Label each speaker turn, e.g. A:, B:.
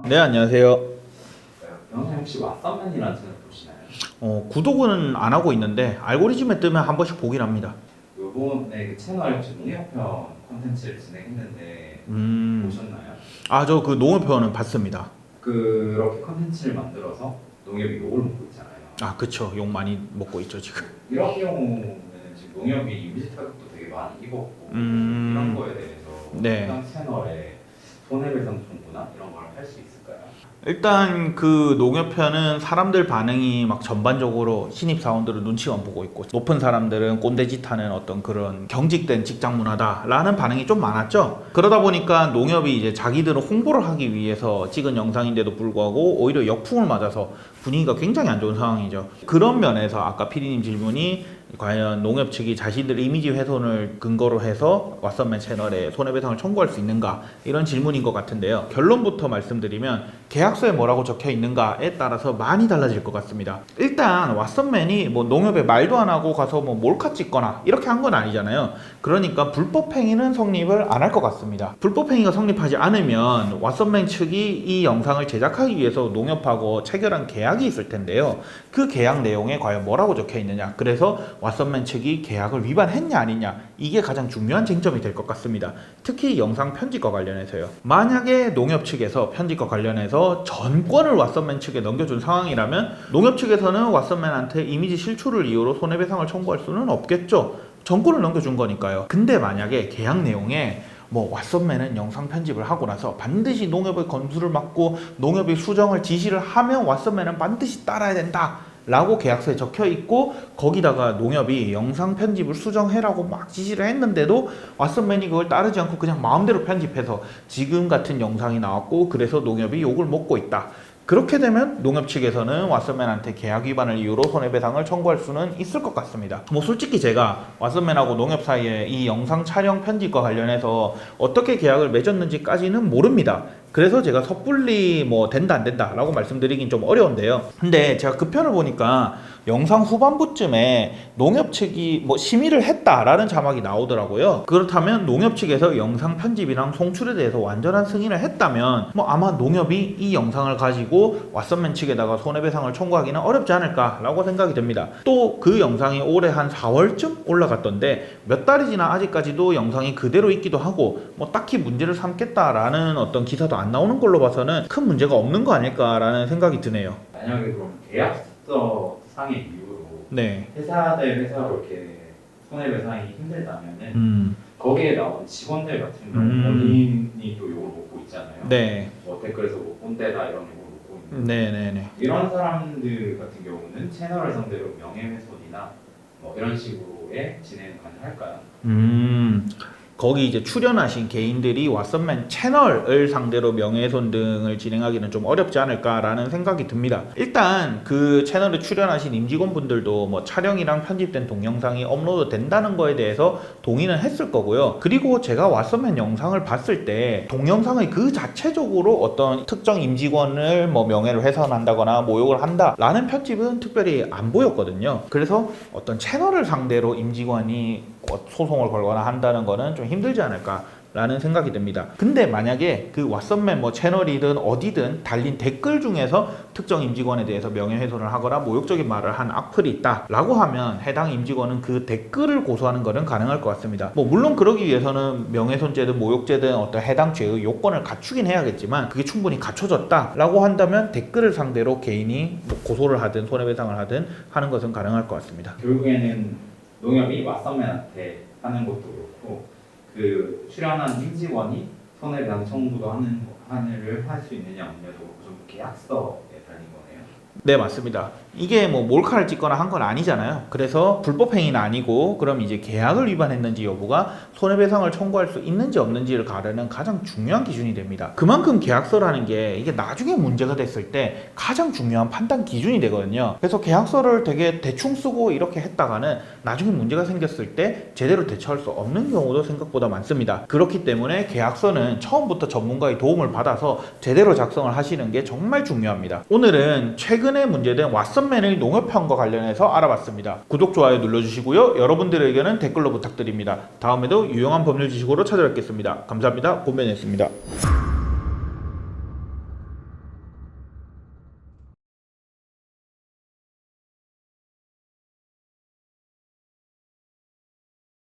A: 네, 안녕하세요.
B: 영상 혹시 왓썸맨이라는 채널 보시나요?
A: 구독은 안 하고 있는데 알고리즘에 뜨면 한 번씩 보긴 합니다.
B: 요번에 그 채널 혹시 농협편 콘텐츠를 진행했는데 보셨나요?
A: 저 그 농업표는 봤습니다.
B: 그렇게 콘텐츠를 만들어서 농협이 욕을 먹고 있잖아요.
A: 그쵸. 욕 많이 먹고 있죠, 지금.
B: 이런 경우는 지금 농협이 이미지 타격도 되게 많이 입었고 이런 거에 대해서
A: 네.
B: 해당 채널에 손해배상 청구나 이런 걸 할 수 있을까요?
A: 일단 그 농협편은 사람들 반응이 막 전반적으로 신입사원들은 눈치만 보고 있고 높은 사람들은 꼰대짓 하는 어떤 그런 경직된 직장 문화다라는 반응이 좀 많았죠. 그러다 보니까 농협이 이제 자기들은 홍보를 하기 위해서 찍은 영상인데도 불구하고 오히려 역풍을 맞아서 분위기가 굉장히 안 좋은 상황이죠. 그런 면에서 아까 피디님 질문이 과연 농협 측이 자신들 이미지 훼손을 근거로 해서 왓썸맨 채널에 손해배상을 청구할 수 있는가, 이런 질문인 것 같은데요. 결론부터 말씀드리면 계약서에 뭐라고 적혀 있는가에 따라서 많이 달라질 것 같습니다. 일단 왓썸맨이 뭐 농협에 말도 안 하고 가서 뭐 몰카 찍거나 이렇게 한 건 아니잖아요. 그러니까 불법행위는 성립을 안 할 것 같습니다. 불법행위가 성립하지 않으면 왓썸맨 측이 이 영상을 제작하기 위해서 농협하고 체결한 계약이 있을 텐데요. 그 계약 내용에 과연 뭐라고 적혀 있느냐, 그래서 왓썸맨 측이 계약을 위반했냐 아니냐, 이게 가장 중요한 쟁점이 될 것 같습니다. 특히 영상 편집과 관련해서요. 만약에 농협 측에서 편집과 관련해서 전권을 왓썸맨 측에 넘겨준 상황이라면 농협 측에서는 왓썸맨한테 이미지 실추를 이유로 손해배상을 청구할 수는 없겠죠. 전권을 넘겨준 거니까요. 근데 만약에 계약 내용에 뭐 왓썸맨은 영상 편집을 하고 나서 반드시 농협의 건수를 맡고 농협이 수정을 지시를 하면 왓썸맨은 반드시 따라야 된다 라고 계약서에 적혀 있고, 거기다가 농협이 영상 편집을 수정해라고 막 지시를 했는데도 왓썸맨이 그걸 따르지 않고 그냥 마음대로 편집해서 지금 같은 영상이 나왔고, 그래서 농협이 욕을 먹고 있다. 그렇게 되면 농협 측에서는 왓썸맨한테 계약 위반을 이유로 손해배상을 청구할 수는 있을 것 같습니다. 뭐 솔직히 제가 왓썸맨하고 농협 사이에 이 영상 촬영 편집과 관련해서 어떻게 계약을 맺었는지까지는 모릅니다. 그래서 제가 섣불리 뭐 된다 안 된다 라고 말씀드리긴 좀 어려운데요. 근데 제가 그 편을 보니까 영상 후반부쯤에 농협 측이 뭐 심의를 했다라는 자막이 나오더라고요. 그렇다면 농협 측에서 영상 편집이랑 송출에 대해서 완전한 승인을 했다면 뭐 아마 농협이 이 영상을 가지고 왓썸맨 측에다가 손해배상을 청구하기는 어렵지 않을까라고 생각이 듭니다. 또 그 영상이 올해 한 4월쯤 올라갔던데 몇 달이 지나 아직까지도 영상이 그대로 있기도 하고 뭐 딱히 문제를 삼겠다라는 어떤 기사도 안 나오는 걸로 봐서는 큰 문제가 없는 거 아닐까라는 생각이 드네요.
B: 만약에 그럼 계약서 상의 이유로
A: 네.
B: 회사 대 회사로 이렇게 손해배상이 힘들다면은 거기에 나온 직원들 같은 경우 본인이 또 욕을 먹고 있잖아요.
A: 네.
B: 뭐 댓글에서 뭐 꼰대다 이런 욕을 먹고 있는데
A: 네네네.
B: 이런 사람들 같은 경우는 채널을 상대로 명예훼손이나 뭐 이런 식으로의 진행 가능할까요?
A: 거기 이제 출연하신 개인들이 왓썸맨 채널을 상대로 명예훼손 등을 진행하기는 좀 어렵지 않을까라는 생각이 듭니다. 일단 그 채널에 출연하신 임직원분들도 뭐 촬영이랑 편집된 동영상이 업로드 된다는 거에 대해서 동의는 했을 거고요. 그리고 제가 왓썸맨 영상을 봤을 때 동영상의 그 자체적으로 어떤 특정 임직원을 뭐 명예를 훼손한다거나 모욕을 한다라는 편집은 특별히 안 보였거든요. 그래서 어떤 채널을 상대로 임직원이 소송을 걸거나 한다는 거는 좀 힘들지 않을까라는 생각이 듭니다. 근데 만약에 그 왓썸맨 뭐 채널이든 어디든 달린 댓글 중에서 특정 임직원에 대해서 명예훼손을 하거나 모욕적인 말을 한 악플이 있다라고 하면 해당 임직원은 그 댓글을 고소하는 것은 가능할 것 같습니다. 뭐 물론 그러기 위해서는 명예훼손죄든 모욕죄든 어떤 해당 죄의 요건을 갖추긴 해야겠지만 그게 충분히 갖춰졌다라고 한다면 댓글을 상대로 개인이 뭐 고소를 하든 손해배상을 하든 하는 것은 가능할 것 같습니다.
B: 결국에는 농협이 왓썸맨한테 하는 것도 그렇고 그 출연한 임직원이 손해배상 청구도 하늘을 할 수 있느냐 없느냐도 좀 계약서에 달린 거네요.
A: 네, 맞습니다. 이게 뭐 몰카를 찍거나 한 건 아니잖아요. 그래서 불법행위는 아니고 그럼 이제 계약을 위반했는지 여부가 손해배상을 청구할 수 있는지 없는지를 가르는 가장 중요한 기준이 됩니다. 그만큼 계약서라는 게 이게 나중에 문제가 됐을 때 가장 중요한 판단 기준이 되거든요. 그래서 계약서를 되게 대충 쓰고 이렇게 했다가는 나중에 문제가 생겼을 때 제대로 대처할 수 없는 경우도 생각보다 많습니다. 그렇기 때문에 계약서는 처음부터 전문가의 도움을 받아서 제대로 작성을 하시는 게 정말 중요합니다. 오늘은 최근에 문제된 왓썸맨의 농협편과 관련해서 알아봤습니다. 구독, 좋아요 눌러주시고요. 여러분들의 의견은 댓글로 부탁드립니다. 다음에도 유용한 법률 지식으로 찾아뵙겠습니다. 감사합니다. 곰변이었습니다.